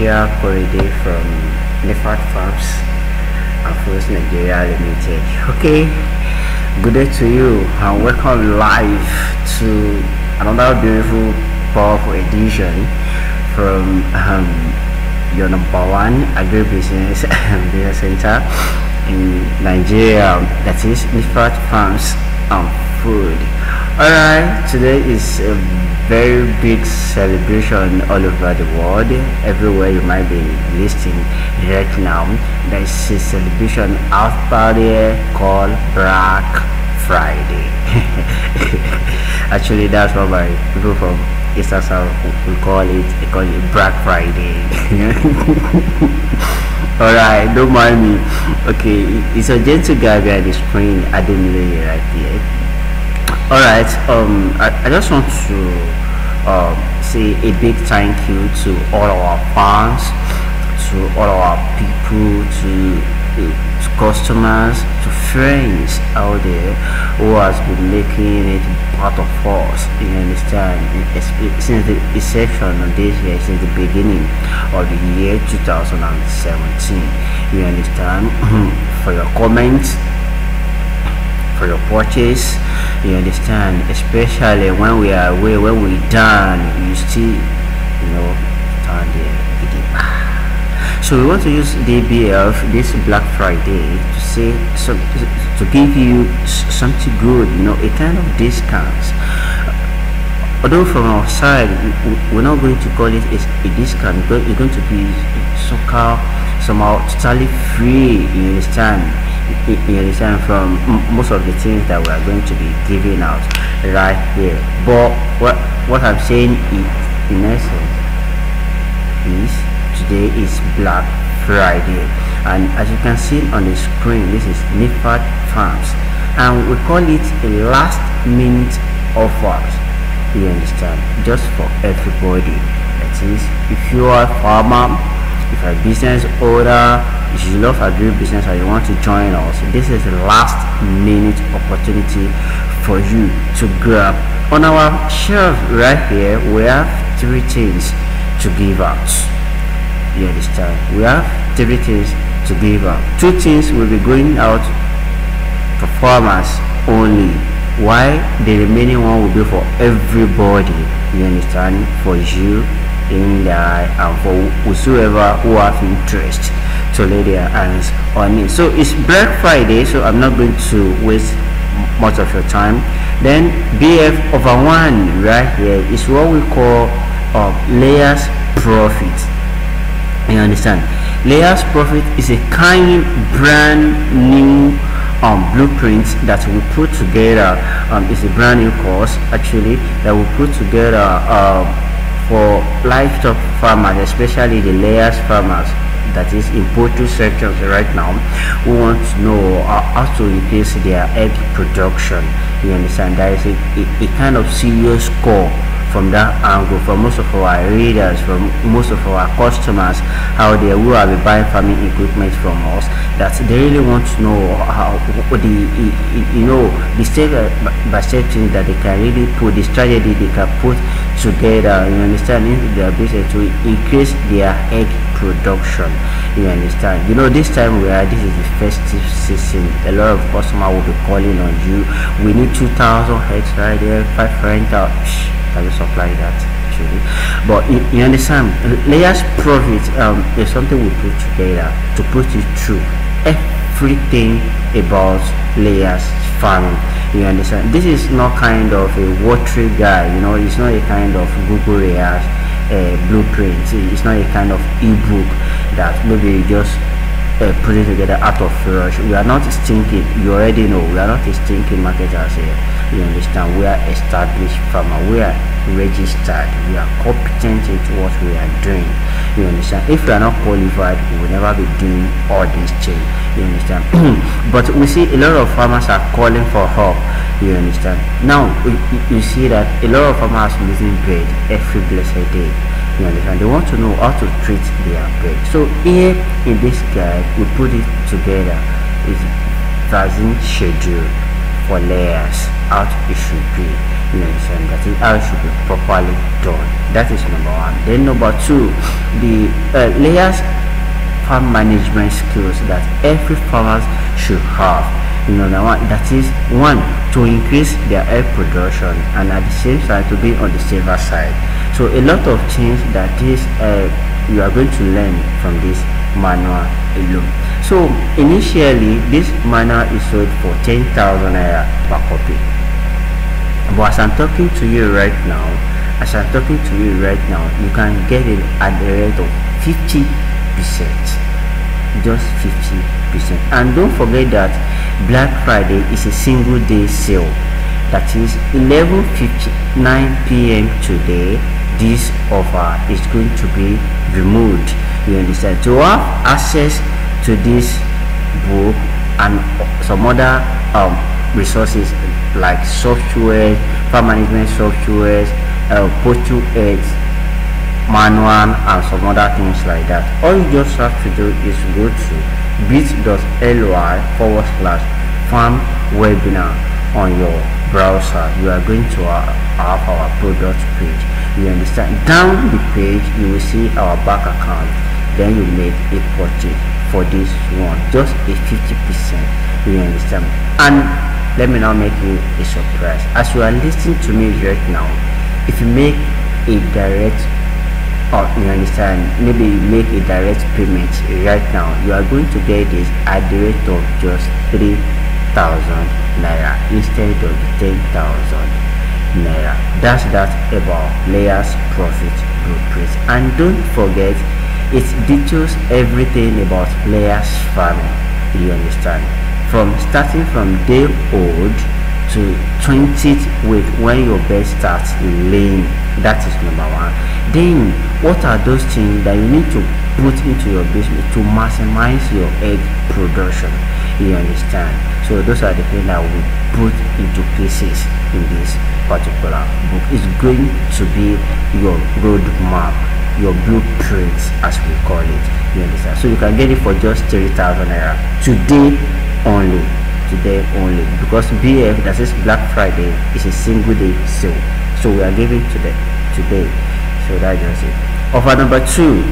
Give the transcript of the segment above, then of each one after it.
Asia Corridor from Nifad Farms and Foods Nigeria Limited. Okay, good day to you and welcome live to another beautiful, powerful edition from your number one agribusiness business center in Nigeria, that is Nifad Farms and Food. Alright, today is a very big celebration all over the world. Everywhere you might be listening right now, there is a celebration out there called Black Friday. Actually, that's what my people from Eastern South will call it. They call it Black Friday. Alright, don't mind me. Okay, it's a gentle guy behind the screen. I don't know it right here. Alright, I just want to say a big thank you to all our fans, to all our people, to customers, to friends out there who has been making it part of us. You understand? Since the inception of this year, since the beginning of the year 2017. You understand? For your comments, for your purchase, you understand, especially when we are away, when we're done, you still, stand there. So we want to use DBF this Black Friday to say to give you something good, a kind of discounts. Although from our side, we're not going to call it a discount, but it's going to be somehow totally free. You understand? From most of the things that we are going to be giving out right here. But what I'm saying in essence is today is Black Friday, and as you can see on the screen, this is Nifad Farms, and we call it a last minute offers. You understand? Just for everybody. That is, if you are a farmer, if you're a business owner, if you love agribusiness and you want to join us, this is the last minute opportunity for you to grab. On our shelf right here, we have three things to give out. You understand? We have three things to give out. Two things will be going out for farmers only, while the remaining one will be for everybody. You understand? For you and for whosoever who have interest to lay their hands on it. So it's Black Friday, so I'm not going to waste much of your time. Then BF over 1 right here is what we call layers profit. You understand? Layers profit is a kind brand new blueprint that we put together. It's a brand new course actually that we put together for livestock farmers, especially the layers farmers, that is in poultry sectors right now, who want to know how to increase their egg production. You understand? There is a kind of serious call from that angle from most of our readers, from most of our customers out there who have been buying farming equipment from us, that they really want to know how the step by step things that they can really put, the strategy they can put together, you understand, into their business to increase their egg production. You understand? This time this is the festive season. A lot of customers will be calling on you. We need 2,000 eggs right there, 5 rental. Can you supply that actually? But you understand, layers profit is something we put together to put it through everything about layers farming. You understand? This is not kind of a watery guide, it's not a kind of Google layers blueprint. It's not a kind of ebook that maybe you just put it together out of rush. We are not stinking. You already know we are not a stinking marketers here. You understand? We are established farmer. We are registered. We are competent in what we are doing. You understand? If we are not qualified, we will never be doing all these things. You understand? But we see a lot of farmers are calling for help. You understand? Now you see that a lot of farmers are losing bread every blessed day. You understand? They want to know how to treat their bread. So here in this guide, we put it together. It's vaccine schedule for layers, how it should be. You understand? That is how it should be properly done. That is number one. Then number two, the layers farm management skills that every farmer should have. You know, that is one, to increase their egg production, and at the same time to be on the safer side. So a lot of things that this you are going to learn from this manual alone. So initially this manual is sold for 10,000 naira per copy, but as I'm talking to you right now, you can get it at the rate of 50%, just 50%. And don't forget that Black Friday is a single day sale. That is 11:59 p.m. today. This offer is going to be removed. You understand? To have access to this book and some other resources like software, farm management software, postal aids manual, and some other things like that, all you just have to do is go to bit.ly/farm webinar on your browser. You are going to have our product page. You understand? Down the page you will see our bank account. Then you make a purchase for this one, just a 50%. You understand? And let me now make you a surprise. As you are listening to me right now, if you make a direct, or you understand, maybe you make a direct payment right now, you are going to get this at the rate of just 3,000 naira instead of 10,000 naira. That's that about layers profit blueprint. And don't forget, it details everything about layers farming. You understand? From starting from day old to 20th week when your bird starts laying. That is number one. Then what are those things that you need to put into your business to maximize your egg production? You understand? So those are the things that we put into places in this particular book. It's going to be your roadmap, your blueprint, as we call it. You understand? So you can get it for just 3,000 naira today only. Because BF, that is Black Friday, is a single day sale, so we are giving today. So that's just it. Offer number two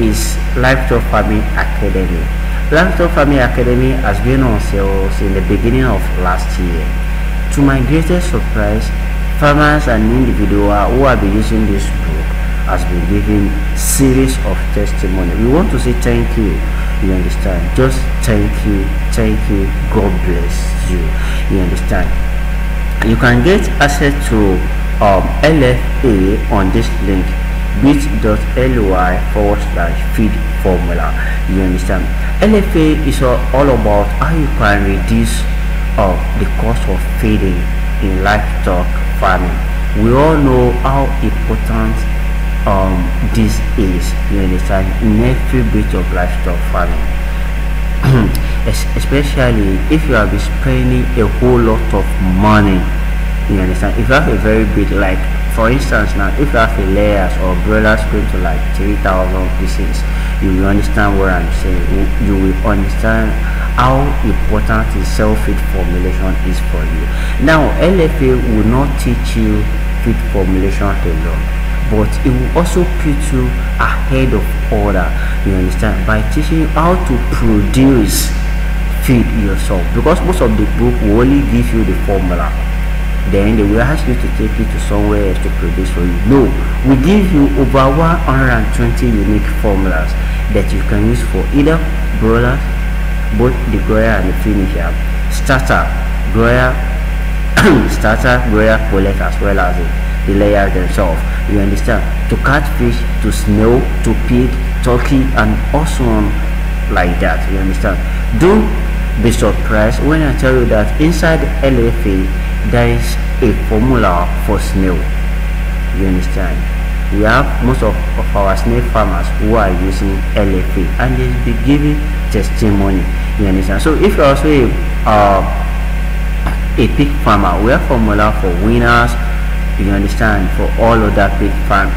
is Livestock Farming Academy. Livestock Farming Academy has been on sale since the beginning of last year. To my greatest surprise, farmers and individuals who have been using this book has been giving series of testimony. We want to say thank you. You understand? Just thank you. God bless you. You understand? You can get access to LFA on this link, bit.ly/feed formula. You understand? LFA is all about how you can reduce the cost of feeding in livestock farming. We all know how important this is. You understand? In every bit of livestock farming. Especially if you have been spending a whole lot of money. You understand? If you have a very big, like for instance now, if you have a layers or broilers going to like 3,000 pieces, you will understand what I'm saying. You will understand how important the self-feed formulation is for you. Now LFA will not teach you feed formulation alone, but it will also put you ahead of order. You understand? By teaching you how to produce feed yourself, because most of the book will only give you the formula, then they will ask you to take it to somewhere else to produce for you. No, we give you over 120 unique formulas that you can use for either broilers, both the grower and the finisher, starter, grower, pullet, as well as the layers themselves. You understand? To catfish, to snail, to pig, turkey, and also on like that. You understand? Don't be surprised when I tell you that inside LFA there is a formula for snail. You understand? We have most of our snail farmers who are using LFA and they'll be giving testimony. You understand? So if you're also a pig farmer, we have formula for winners. You understand? For all other pig farms,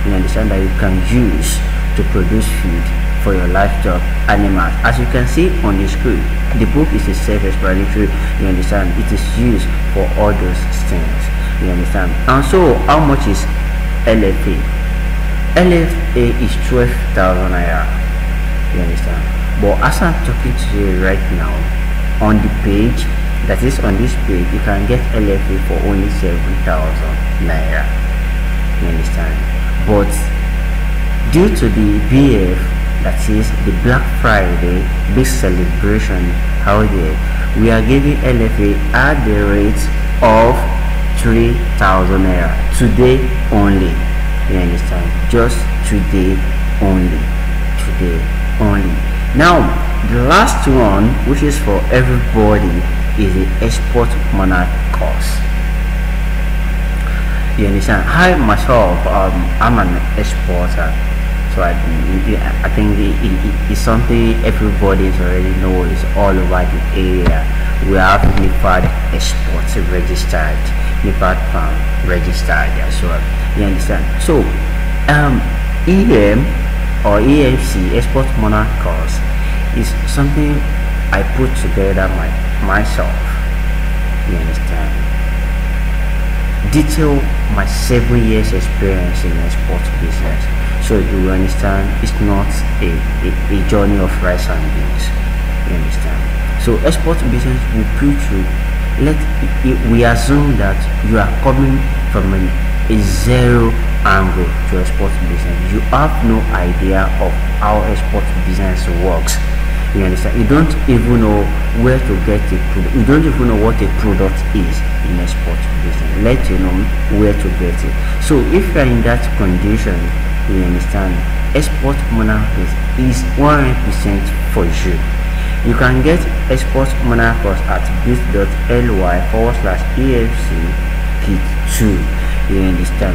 you understand, that you can use to produce food for your livestock animals. As you can see on the screen, the book is a self-explanatory. You understand? It is used for all those things. You understand? And so how much is LFA? LFA is 12,000 naira. You understand? But as I'm talking to you right now, on the page, that is on this page, you can get LFA for only 7,000 naira. You understand? But due to the BF, that is the Black Friday big celebration out there, we are giving LFA at the rate of 3,000 naira today only. You understand? Just today only. Today only. Now the last one, which is for everybody, is the export monarch course. You understand? I myself, I'm an exporter, so I think it's something everybody is already know. It's all over the area. We have Nifad exports registered, Nifad farm registered as well. You understand? So EM or EMC, export monarch course, is something I put together myself. You understand? Detail my 7 years experience in export business, so you understand it's not a journey of rice and beans. You understand? So export business will put you, we assume that you are coming from a zero angle to export business. You have no idea of how export business works. You understand? You don't even know where to get it. You don't even know what a product is in export business. Let you know where to get it. So if you are in that condition, you understand, export monarch is 100% for you. You can get export monarch course at bit.ly/EFC kit 2. You understand?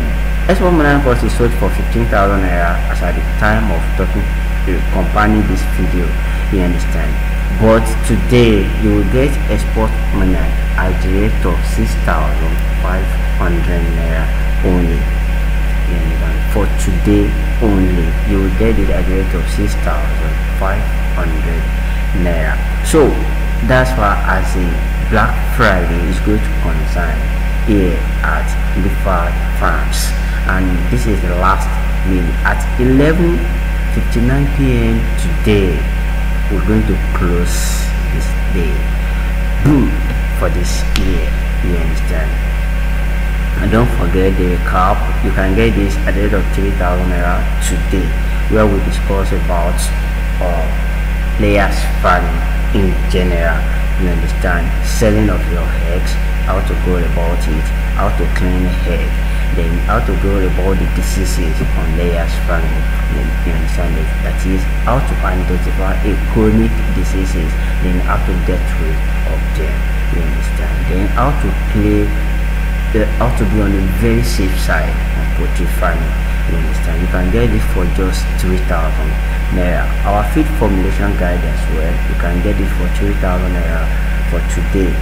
Export monarch course is sold for 15,000 naira as at the time of talking accompanying this video. You understand? But today you will get export monarch at the rate of 6,500 naira only. You understand? For today only, you will get it at the rate of 6,500 naira. So that's why as a Black Friday is going to concern here at Nifad Farms, and this is the last meal at 11:59 p.m. today. We're going to close this day for this year. You understand? And don't forget the recap. You can get this at the rate of 3,000 naira today, where we discuss about layers farming in general. You understand? Selling of your eggs, how to go about it, how to clean the egg, then how to go about the diseases on layers farming. You understand it? That is how to identify a chronic diseases, then how to get rid of them. You understand? Then how to how to be on a very safe side on poultry farming. You understand? You can get it for just 3,000 naira. Our feed formulation guide as well, you can get it for 3,000 naira for today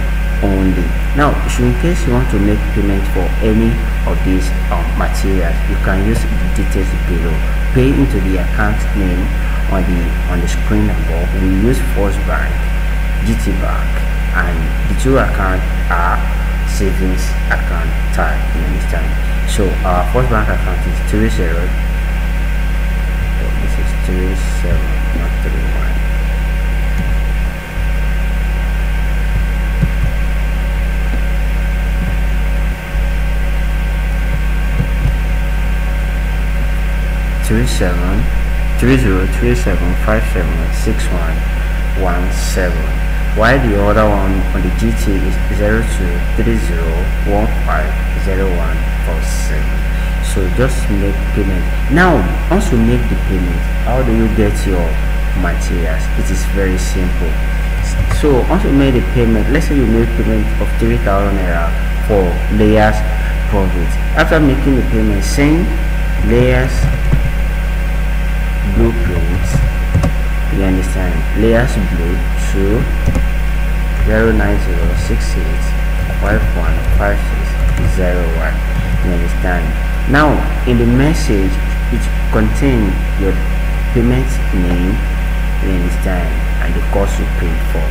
only. Now, in case you want to make payment for any of these materials, you can use the details below. Pay into the account name on the screen above. We use First Bank, GT Bank, and the two accounts are savings account type. You understand? So our First Bank account is 30. This is 37, not 31. Three 3037576117, while the other one on the GT is 0230150147. So just make payment. Now once you make the payment, how do you get your materials? It is very simple. So once you made the payment, let's say you made payment of 3,000 naira for layers profit. After making the payment, send layers blueprints, you understand, layers blue to 09068515601. You understand? Now in the message, it contains your payment name, you understand, and the cost you paid for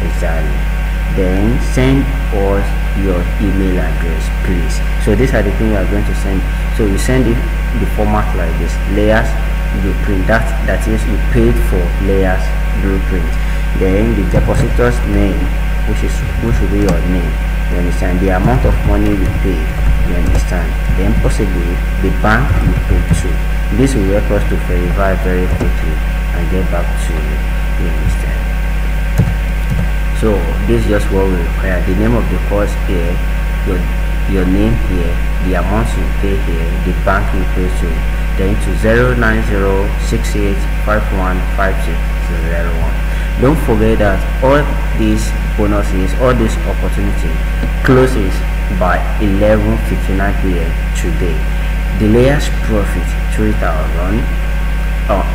exactly. Then send us your email address, please. So these are the things you are going to send. So you send it the format like this: layers blueprint. That is, you paid for layers blueprint. Then the depositor's name, which should be your name. You understand? The amount of money you pay. You understand? Then possibly the bank you pay to. This will help us to verify very quickly and get back to you. You understand? So this is just what we require: the name of the course here, your name here, the amount you pay here, the bank you pay to, then to 09068515601. Don't forget that all these bonuses, all this opportunity closes by 11:59 p.m. today. The layers profit 3,000,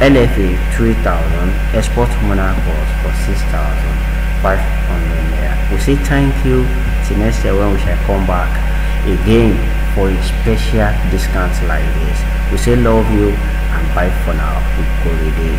LFA 3,000, export monocourse for 6,500 naira. We say thank you till next year when we shall come back again for a special discount like this. We say love you and bye for now. We call it a day.